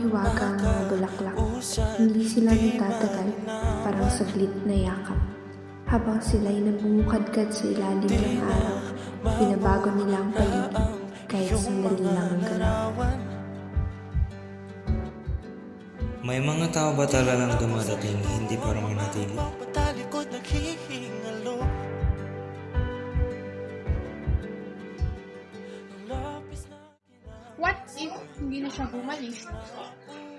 mahiwagang mga bulaklak. Hindi sila nagtatagal, parang saglit na yakap. Habang sila'y nabumukadkad sa ilalim ng araw, binabago nila ang paligid, kahit sandali lang ang galaw. May mga tao ba talagang dumadating hindi para manatili? What if hindi na siya bumalik?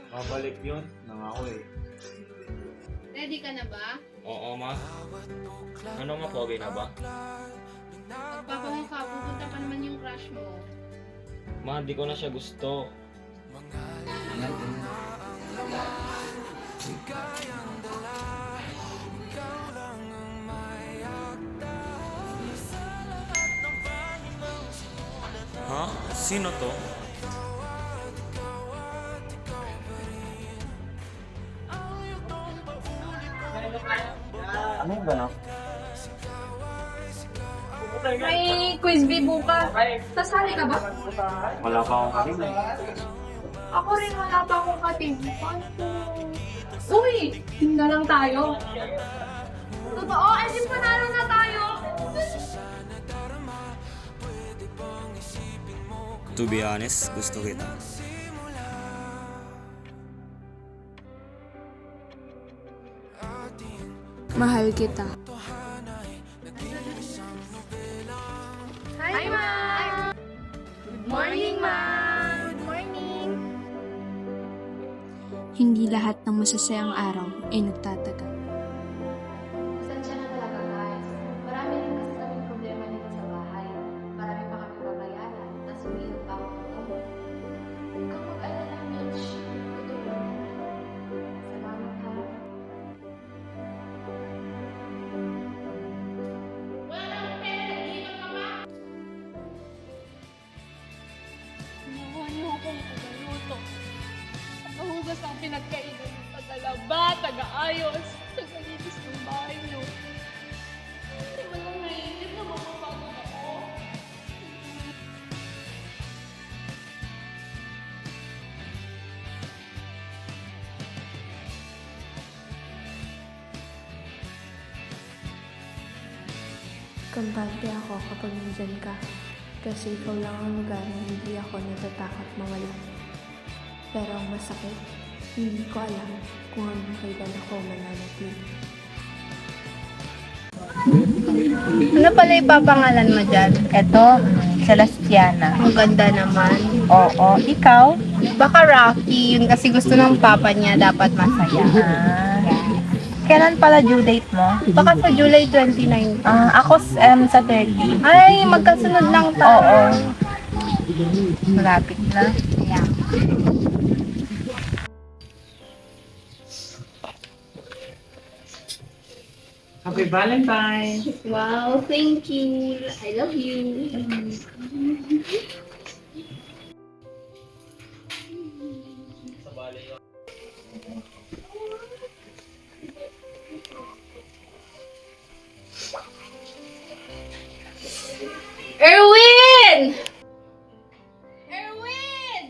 Babalik yun, nangako eh. Ready ka na ba? Oo, ma. Ano nga, pogi na ba? Magpapamukha, pupunta pa naman yung crush mo. Ma, di ko na siya gusto. Ha? Sino to? Ano yung gano'n? May quiz bee bukas. Sasali ka ba? Wala pa akong karin eh. Ako rin wala pa akong katibukan. Uy! Tingnan lang tayo. Totoo? Eh di panalo na tayo. To be honest, gusto kita. Mahal kita. Hi, Ma! Good morning, Ma! Good morning! Hindi lahat ng masasayang araw ay nagtatagal. Pasensya na talaga guys. Marami rin kasi kaming problema dito sa bahay. Marami pa kami babayaran, tapos umiinom pa ako ng gamot. Huwag kang mag-alala, Mitch. Tutulungan na. Salamat ha. Nakuha niyo akong tagaluto. Tagahugas ang pinagkainan. Tagalaba, tagaayos, tagalinis ng bahay niyo. Hindi mo lang naisip na mapapagod ako. Kampante ako kapag nandyan ka, kasi ikaw lang ang lugar na hindi ako natatakot mawala. Pero ang masakit, hindi ko alam kung hanggang kailan ako mananatili. Ano pala ipapangalan mo dyan? Ito, Celestiana. Ang ganda naman. Oo, ikaw? Baka Rocky, yun kasi gusto ng papa niya, dapat masaya. Kailan pala due date mo? Baka sa July 29. Ako sa 30. Ay, magkasunod lang tayo. Oo. Malapit na. Yeah. Happy Valentine's! Wow, thank you. I love you. Erwin! Erwin!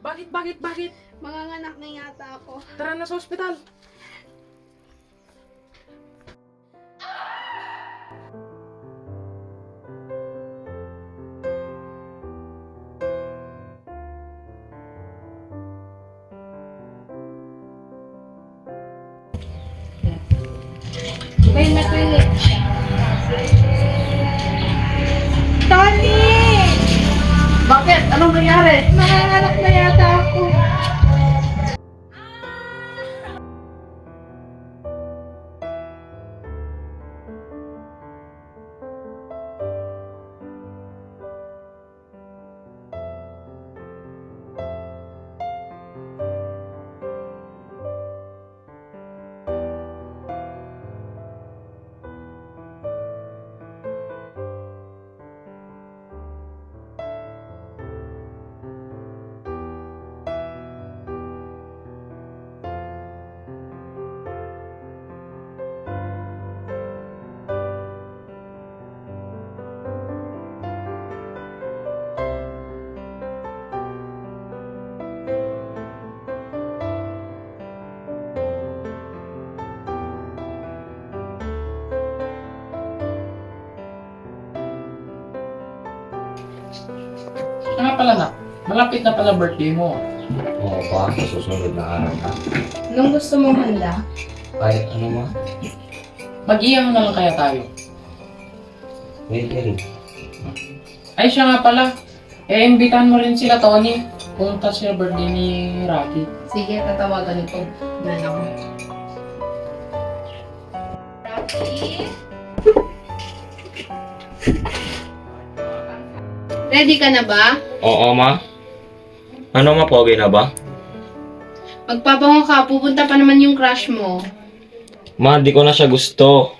Bakit? Manganganak na yata ako. Tara na sa ospital. Kaya na toilet. Tony! Bakit? Anong nangyari? Manganganak na yata ako. Nga pala na, malapit na pala birthday mo. Oo pa, sa susunod na araw na. Anong gusto mong handa? Kahit ano ma, Mag-iyang na lang kaya tayo. pwede rin. Ay, siya nga pala. Imbitahan mo rin sila, Tony. Pumunta siya birthday ni Rocky. Sige, tatawagan ko na lang. Rocky? Ready ka na ba? Oo, ma. Ano ma, pogi na ba? Magpabango ka, pupunta pa naman yung crush mo. Ma, di ko na siya gusto.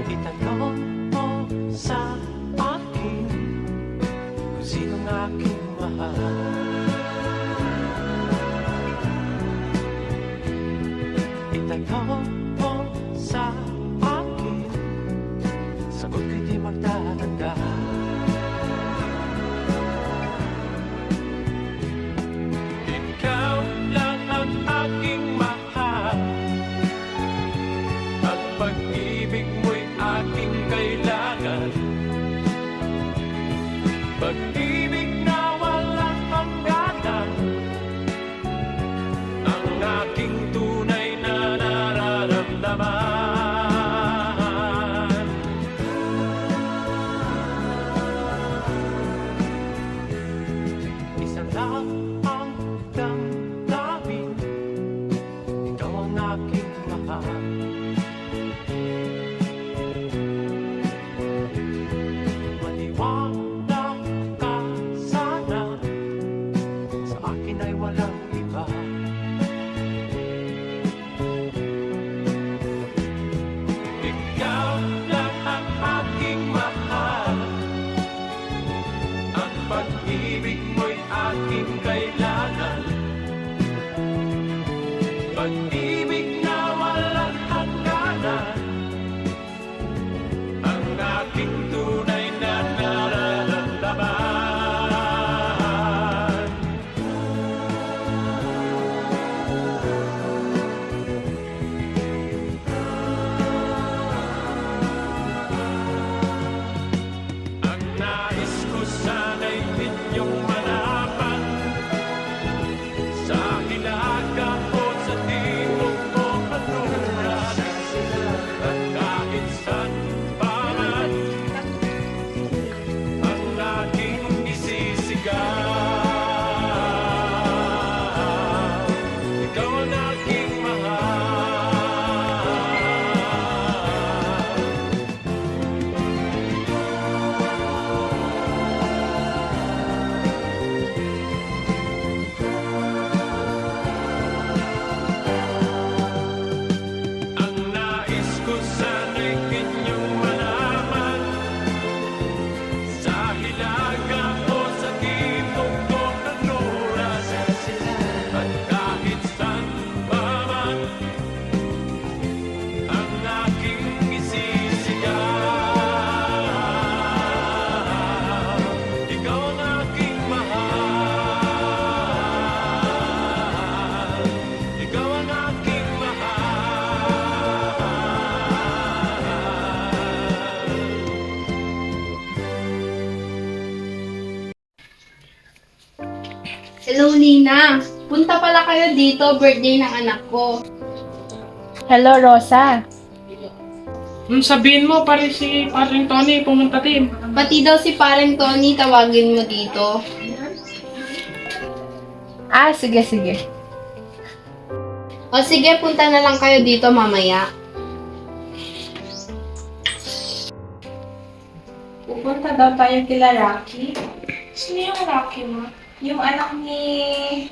Itanong mo sa akin kung sinong aking mahal. Itanong mo sa akin, sagot ko'y di magtatanda. Ikaw lang ang aking mahal, at pag-ibig mo'y aking kailangan. Pag-ibig na walang hangganan, ang aking tunay na nararamdaman. Isa lang ang damdamin, ikaw ang aking mahal. Maniwala ka sana, sa akin ay walang iba. Ikaw lang ang aking mahal, ang pag-ibig mo'y aking kailangan. Pag-ibig na walang hangganan, ang aking tunay na nararamdaman. Ang nais ko sana'y inyong malaman, sa hilaga o sa timog o kanluran, at kahit saan pa man, ang aking isisigaw. Ikaw ang aking mahal. Ang nais ko sana'y inyong malaman, sa hilaga o sa timog o kanluran, at kahit saan pa man, ang aking isisigaw. Ikaw ang aking mahal. Ikaw ang aking mahal. Hello, Nina. Punta pala kayo dito, birthday ng anak ko. Hello, Rosa. Sabihin mo, pare si paring Tony, pumunta din. Pati daw si parang Tony, tawagin mo dito. Ah, sige, sige. O sige, punta na lang kayo dito mamaya. Pupunta daw tayo kila Rocky. Sino yung Rocky mo? Yung anak ni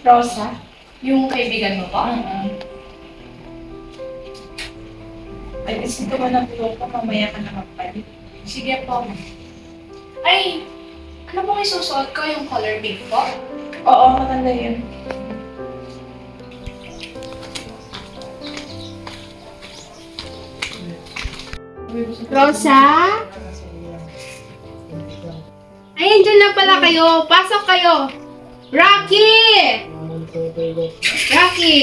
Rosa? Yung kaibigan mo po? Ay, gusto ko na po ko, mamaya ka na magpalit. Sige po. Ay, ano pong isusuot ko? Yung color pink po? Oo, maganda yun. Rosa? Ay, andyan na pala kayo. Pasok kayo. Rocky! Rocky!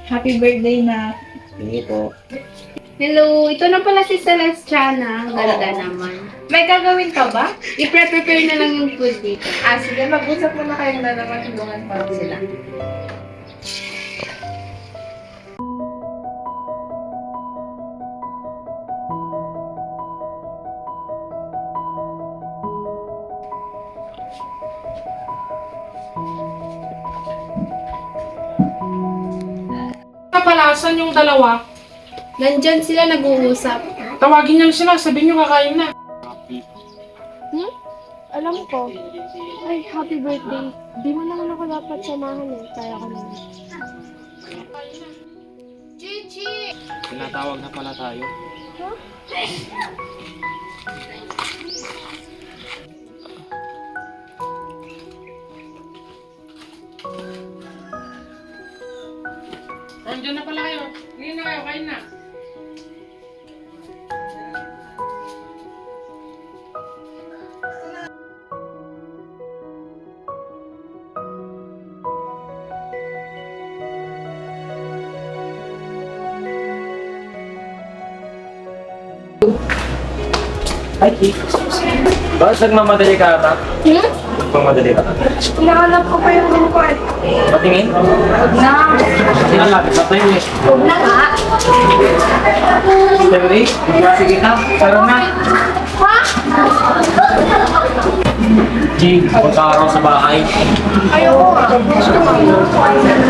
Happy birthday na. Hindi po. Hello, ito na pala si Celestiana. Ganda naman. May gagawin ka ba? I-prepare na lang yung food dito. Sige, mag-usap muna kayong dalawa. Tulungan pa sila. Napalasan yung dalawa. Nandyan sila nag-uusap. Tawagin niyo sila, sabihin niyo kakain na. Alam ko. Ay, happy birthday. Di mo naman ako dapat samahan eh. Kaya ka naman. Chichi! Tinatawag na pala tayo. Nandiyan na pala kayo. Ngayon na kayo, kain na. Hi, Kik. Bakit nagmamadali ka ata? Nagmamadali ka ata? Hinahanap ko pa yung lingkod. Patingin? Na! Sinalapit na tayo eh. Huwag na nga! Stephanie, sige na. Sarap na. Ha? G, punta araw sa bahay. Ayoko nga.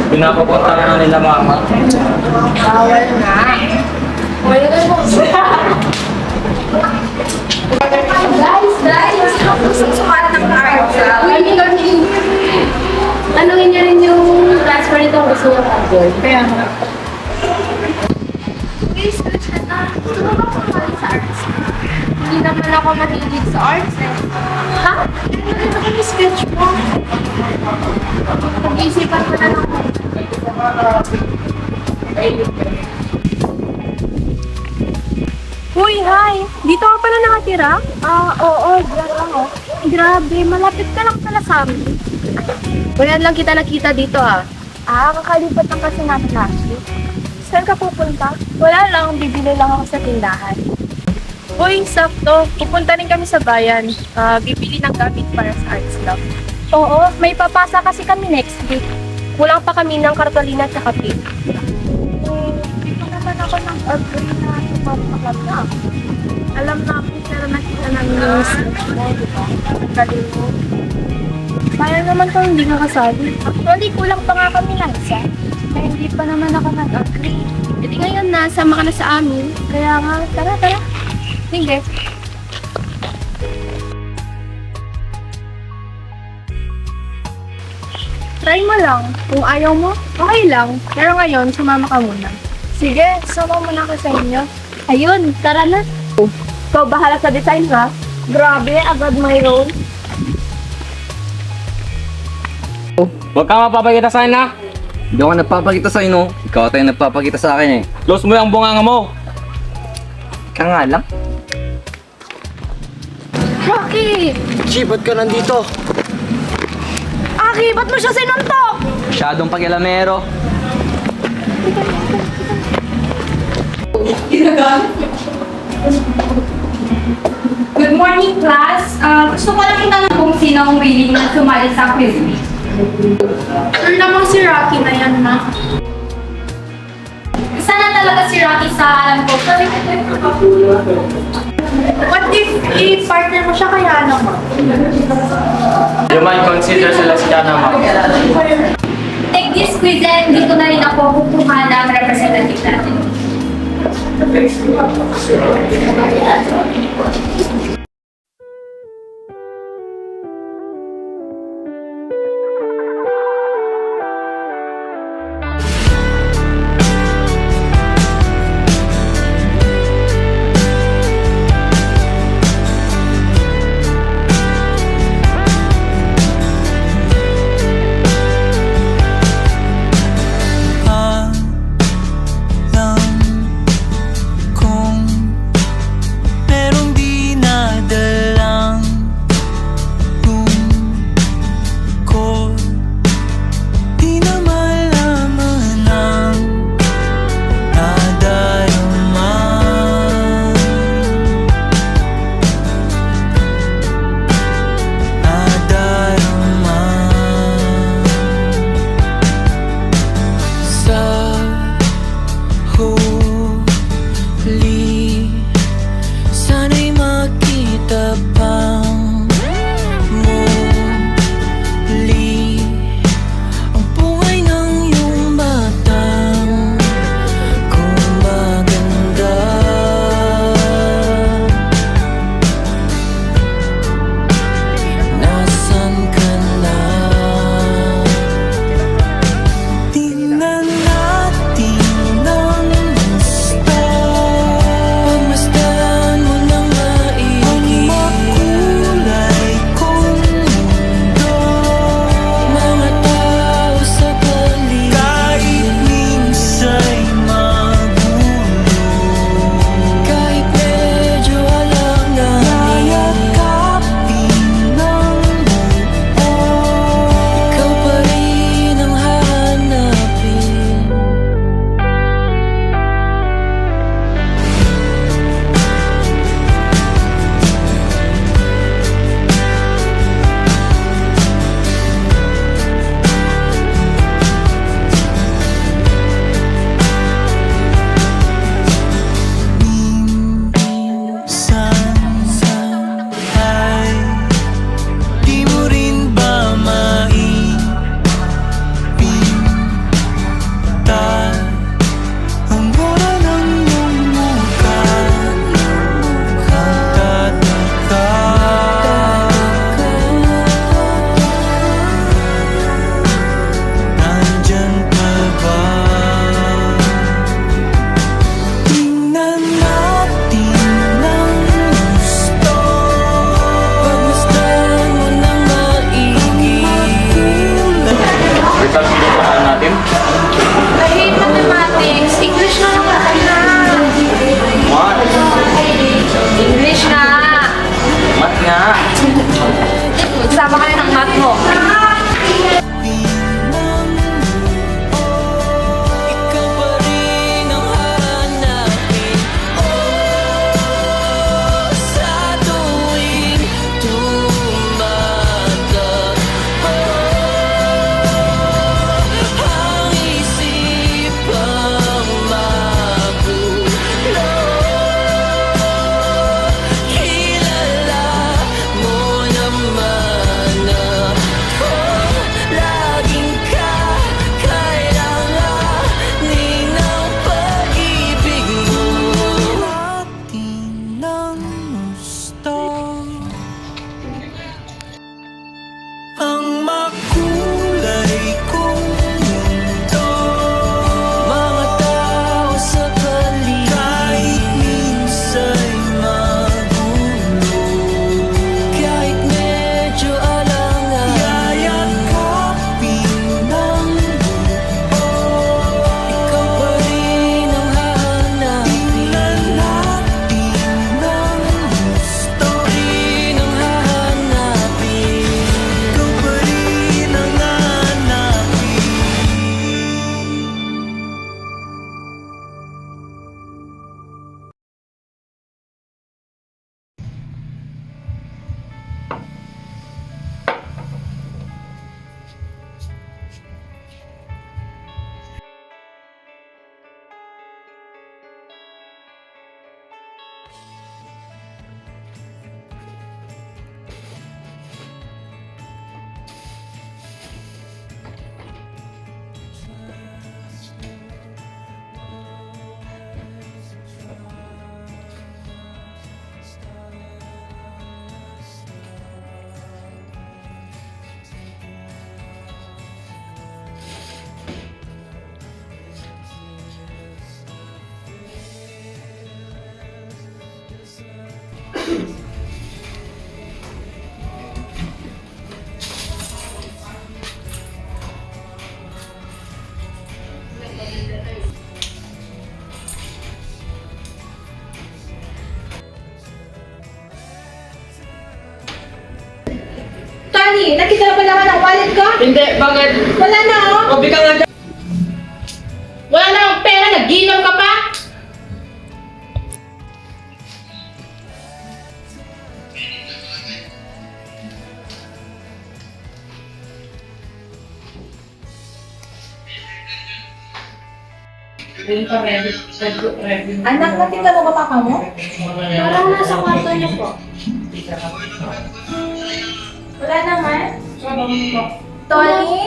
Pinapapunta na nila mama. Bawal nga. Wala na mo. Guys! Susukat ng art. Tanungin niyo rin yung transfer nito kung gusto niyo mag-gold. Kaya nga. Guys, gusto mo ba kumali sa arts? Hindi naman ako mahilig sa arts eh. Ha? Ano rin ako yung sketch mo? Pag-iisipan ko na lang. Uy, hi! Dito ka pala nakatira? Oo, diyan lang oh. Grabe, malapit ka lang pala sa amin. Wala lang kita nakita dito kakalipat lang kasi natin last week. Saan ka pupunta? Wala lang, bibili lang ako sa tindahan. Uy, sakto. Pupunta rin kami sa bayan. Bibili ng gamit para sa arts club. Oo, may papasa kasi kami next week. Kulang pa kami ng kartolina at saka pink. Hindi pa naman ako ng agree na tumapaklap na. Alam namin pero nakita namin yung sketch mo, di ba? Galing mo. Kaya naman kung hindi ka kasali. Actually, kulang pa nga kami ng isa. Kaya hindi pa naman ako nag-agree. E di ngayon na, sama ka na sa amin. Kaya nga, tara. Sige. Try mo lang. Kung ayaw mo, okay lang. Pero ngayon, sumama ka muna. Sige, sama muna ako sa inyo. Ayun, tara na. Ikaw bahala sa design ha. Grabe, agad may role. Huwag ka mapapakita sa akin na. Hindi ako nagpapakita sa'yo, no? Ikaw tayo nagpapakita sa akin, eh. Close mo yung bunganga mo. Ika nga lang. Rocky! Chi, ba't ka nandito? Aki, ba't mo siya sinuntok? Masyadong pakialamero. Good morning, class. Gusto ko lang itanong kung sino ang willing na sumali sa quiz week. Sure naman si Rocky na yan na. Isa na talaga si Rocky sa alam ko. What if i-partner mo siya kaya naman? You might consider Celestiana, ma'am. Take this quiz and dito na rin ako kukuha ng representative natin. Tony, nakita na ba naman ang wallet ko? Hindi, bakit? Wala na oh. Mabi ka nga dyan. Wala na akong pera, nag-inom ka pa? Anak, nakita mo ba papa mo? Parang nasa kwarto niyo po. Wala naman? Tony?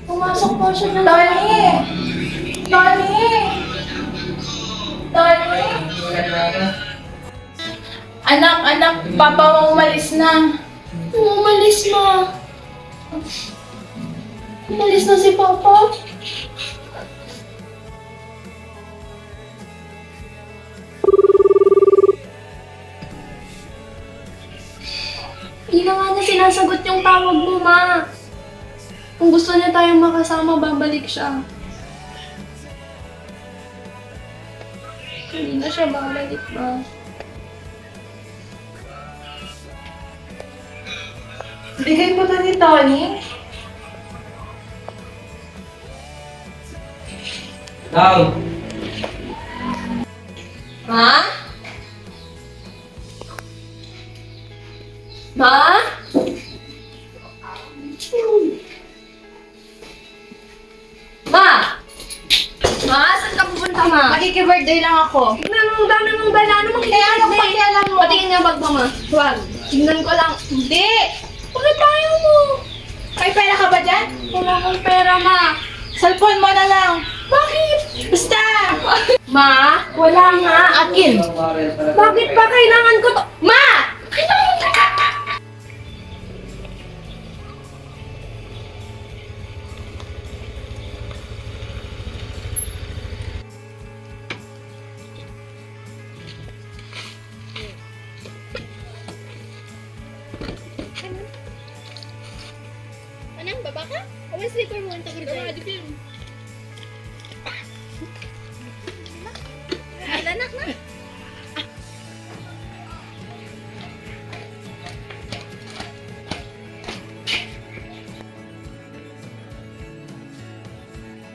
Pumasok po siya na. Tony! Tony! Tony! Anak, papa mo umalis na. Umalis na. Umalis na si papa. Hindi na nga niya sinasagot yung tawag mo, ma. Kung gusto niya tayong makasama, babalik siya. Hindi na siya babalik, ma. Bigay mo to ni Tony. Tao! Ma? Ma? Ma? Ma, saan ka pupunta, ma? Makiki-birthday lang ako. Tignan mo, ang dami mong dala. Ano makikita? Ano pakialam mo? Patingin nga bag mo, ma. Huwag. Tignan ko lang. Hindi! Bakit tayo mo? May pera ka ba dyan? Wala akong pera, ma. Cellphone mo na lang. Bakit? Basta! Ma, wala nga. Akin. Bakit pa kailangan ko to? Ma! Kailangan ko to. Anong baba ka? O may slipper mo? Ang tagal dyan. Anak na.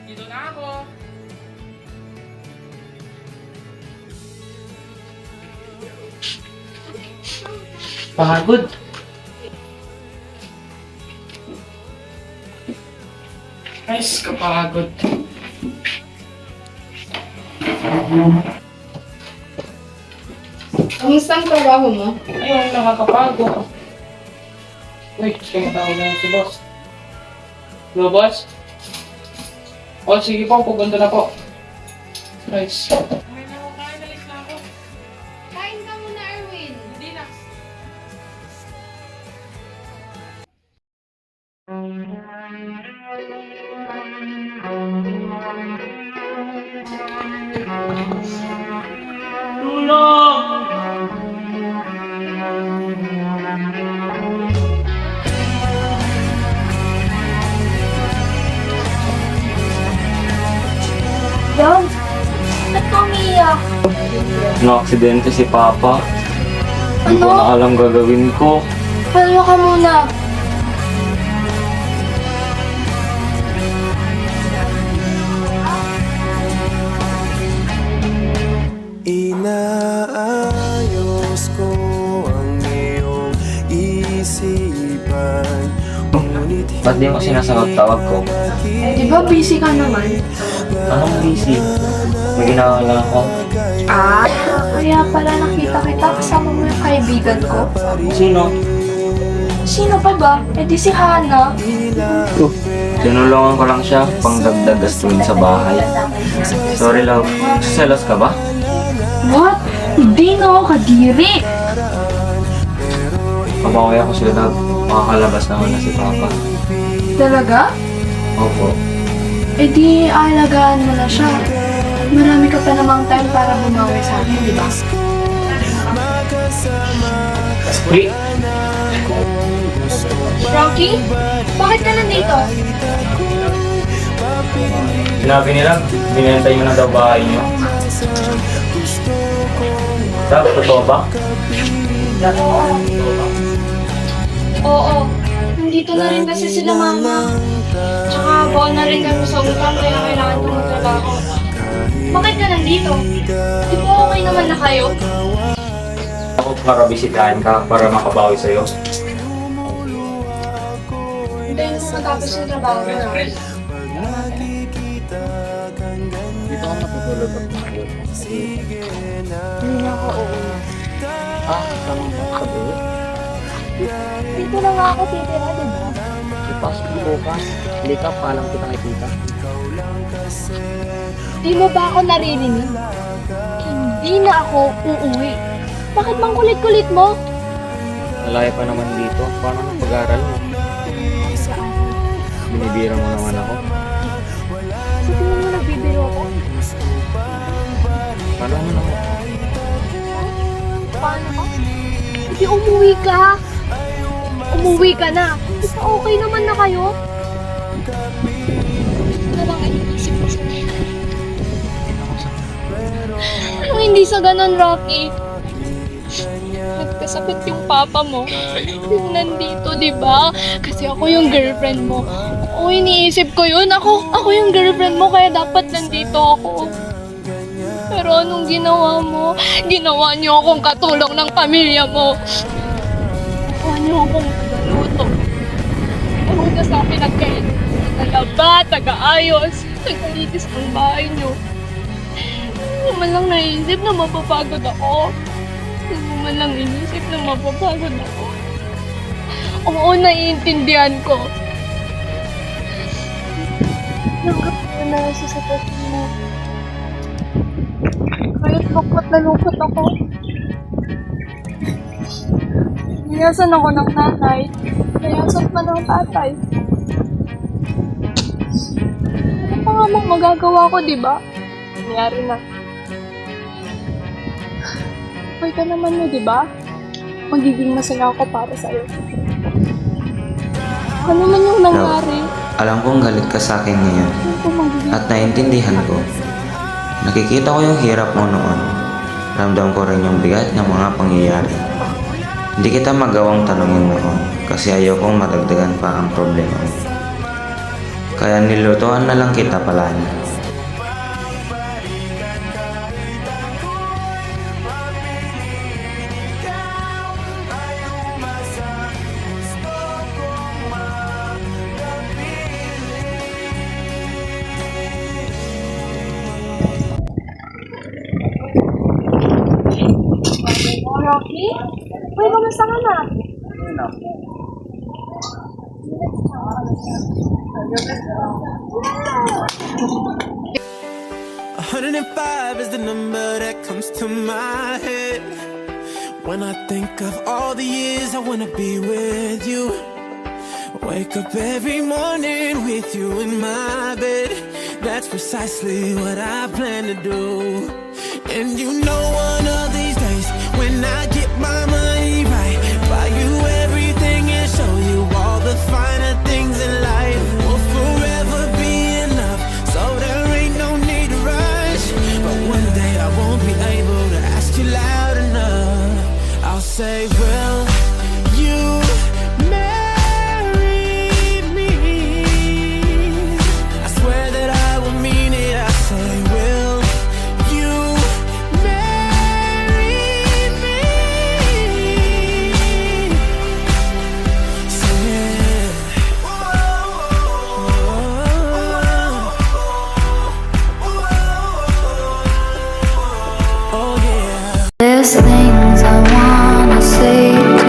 Dito na ako. Pagod. Ayos, kapagod. Kamusta ang trabaho mo? Ayun, nakakapagod. Uy, tumatawag na si boss. Hello, boss? O, sige po, pupunta na po. Nice. Kain na ako, kain. Alis na ako. Kain ka muna, Erwin. Hindi na. Dom, ba't ka umiiyak? Na-aksidente si Papa. Hindi ko Ano? na alam gagawin ko. Kalma ka muna. Inaayos ko ang iyong isipan. Ngunit Ba't di mo sinasagot tawag ko? Di ba busy ka naman? Anong busy? May ginagawa lang ako. Ah, kaya pala nakita kita kasama mo yung kaibigan ko. Sino? Sino pa ba? Eh di si Hana. Tinulungan ko lang siya pang dagdag gastuin sa bahay. Sorry love, selos ka ba? What? Hindi na ako kadiri. Pabawaya ko sila love. Makakalabas naman na si Papa. Talaga? Opo. Eh di aalagaan mo na siya. Marami ka pa namang time para bumawi sa akin, di ba? Rocky? Rocky? Bakit ka nandito? Sinabi nila, binentay mo na daw bahay niyo. Sab, totoo ba? Oo. Nandito na rin kasi sila mama. Tsaka buo na rin kami sa utang kaya kailangan ko magtrabaho. Bakit ka nandito? Di ba okay naman na kayo? Ako para bisitahin ka para makabawi sa'yo. Hintayin mo matapos yung trabaho mo. Dito ka matutulog at matulog. Hindi na ako uuwi. Tama ka sa buhay. Dito na nga ako titira, di ba? Ipasok mo bukas. Hindi ka, paalam kita kay tita. Di mo ba ako naririnig? Hindi na ako uuwi. Bakit bang kulit-kulit mo? Malayo pa naman dito. Paano na pag-aaral mo? Binibira mo naman ako. Sa tingin mo nagbibiro ako? Paano naman ako? Paano ka? Hindi umuwi ka. Umuwi ka na. Di ba okay naman na kayo? Ano lang iniisip ko sa Anong hindi sa ganon, Rocky? Nagkasakit yung papa mo. Yung nandito, di ba? Kasi ako yung girlfriend mo. Oo, iniisip ko yun. Ako yung girlfriend mo, kaya dapat nandito ako. Pero anong ginawa mo? Ginawa niyo akong katulong ng pamilya mo. Ginawa niyo akong tagaluto. Hugas ang pinagkainan. Tagalaba, tagaayos, tagalitis ng bahay niyo. Hindi mo man lang naisip na mapapagod ako. Hindi mo man lang inisip na mapapagod ako. Oo, naiintindihan ko. Nanggap ko na sa sitwasyon mo. Kahit lungkot na lungkot ako. Niyasan ako ng nanay. Niyasan pa ng tatay. Ano pa nga bang magagawa ko, di ba? Nangyari na. Okay ka naman mo, di ba? Magiging masaya ako para sa'yo. Ano man yung nangyari? Alam kong galit ka sa akin ngayon Ano po magiging at naiintindihan ko. Nakikita ko yung hirap mo noon. Ramdam ko rin yung bigat ng mga pangyayari. Hindi kita magawang tanungin noon kasi ayaw kong madagdagan pa ang problema mo. Kaya nilutuan na lang kita palagi. Rocky? Uy, kamusta ka na? 105 is the number that comes to my head when I think of all the years I wanna be with you. Wake up every morning with you in my bed. That's precisely what I plan to do. And you know one of these days when I get my money right, buy you everything and show you all the finer things in life. Will forever be enough, so there ain't no need to rush. But one day I won't be able to ask you loud enough. I'll say, will you marry me? I swear that I will mean it. I say, will you marry me? Sing it. Oh yeah. There's things I wanna say.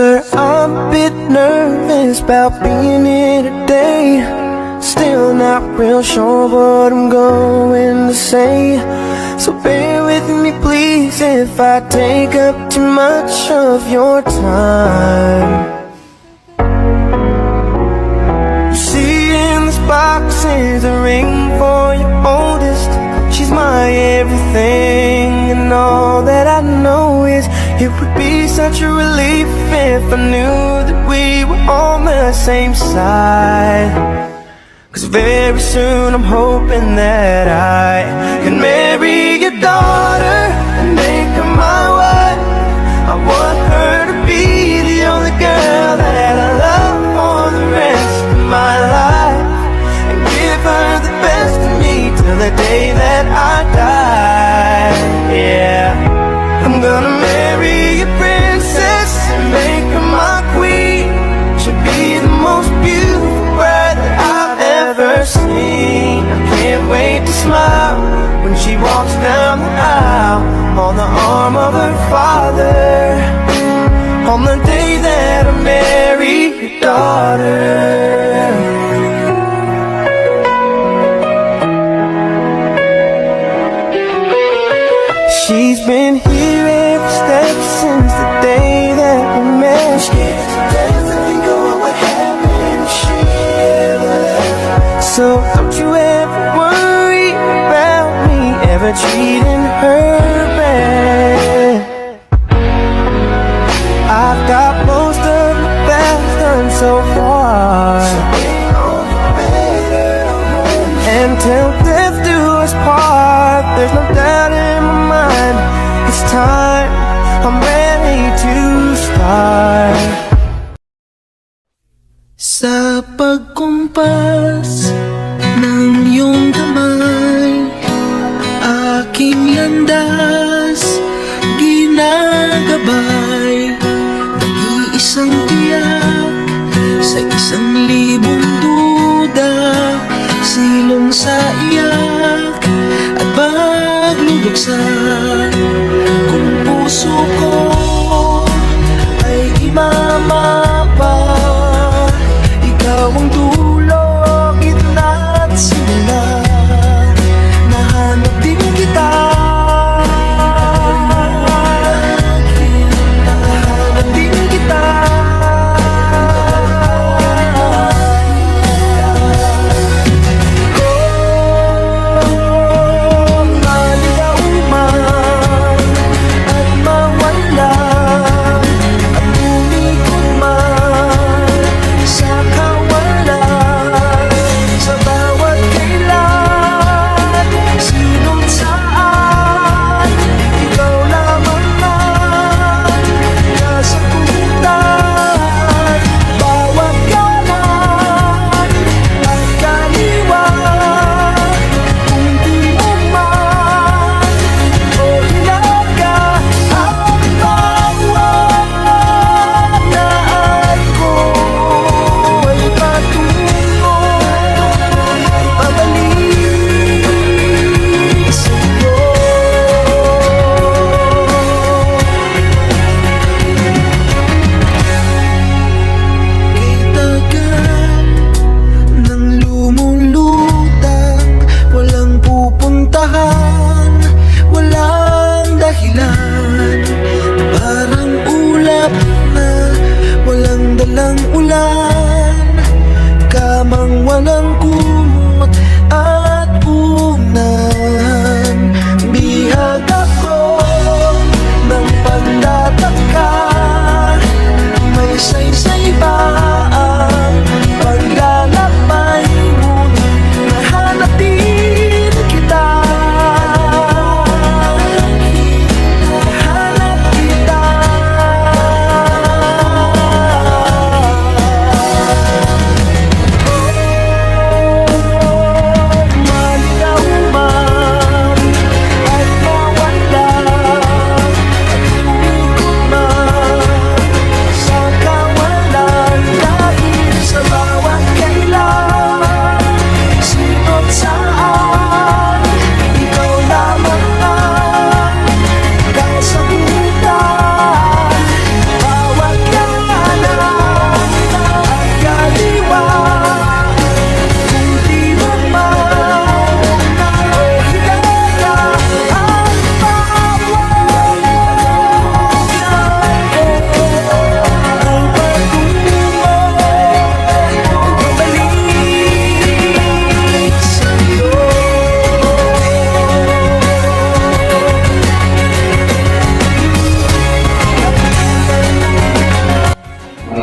closer. I'm a bit nervous about being here today. Still not real sure what I'm going to say. So bear with me please if I take up too much of your time. You see in this box is a ring for your oldest. She's my everything, and all that I know is it would be such a relief if I knew that we were on the same side. 'Cause very soon I'm hoping that I can marry your daughter and make her my wife. I want her to be the only girl that I love for the rest of my life, and give her the best of me till the day that I die. Yeah, I'm gonna marry a princess and make her my queen. She'll be the most beautiful bride that I've ever seen. I can't wait to smile when she walks down the aisle on the arm of her father, on the day that I marry your daughter. She's been here every step since the day that we met. Scared to death to think of what would happen if she ever left. So don't you ever worry about me ever treating her bad. I've got most of the best done so far, and till death do us part, there's no doubt in my mind. It's time, I'm ready to start. Sa pagkumpas ng iyong kamay, aking landas ginagabay. Nag-iisang tiyak sa 1,000 duda, silong sa iyak at pagluluksa. Kung puso ko ay imamapa, ikaw ang dulo, gitna at simula. Nahanap din kita, nahanap din kita. Maligaw man at mawala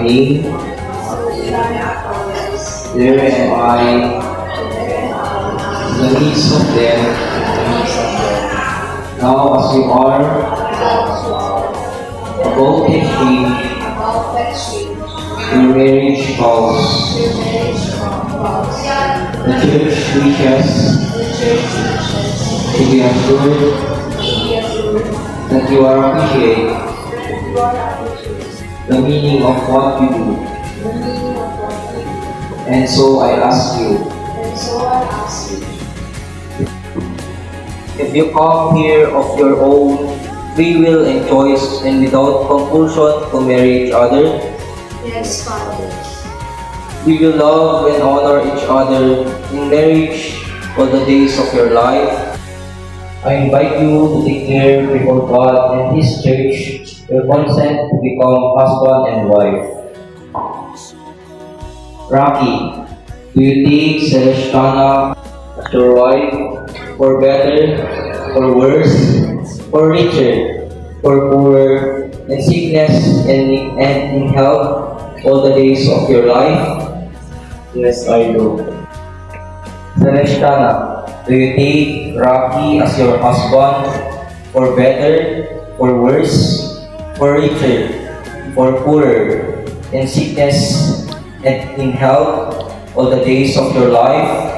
name, there am I, in the midst of them. Now as we are about to the marriage vows, the church wishes to be assured that you are appreciate the meaning of what you do. And so I ask you, if you come here of your own free will and choice and without compulsion to marry each other, Yes, Father. we will love and honor each other in marriage all the days of your life. I invite you to declare before God and His church your consent to become husband and wife. Rocky, do you take Celestana as your wife for better, for worse, for richer, for poorer, in sickness and in health all the days of your life? Yes, I do. Celestana, do you take Rocky as your husband for better, for worse, for richer, for poorer, in sickness and in health all the days of your life?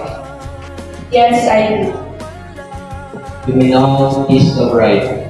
Yes, I do. You may now kiss the bride.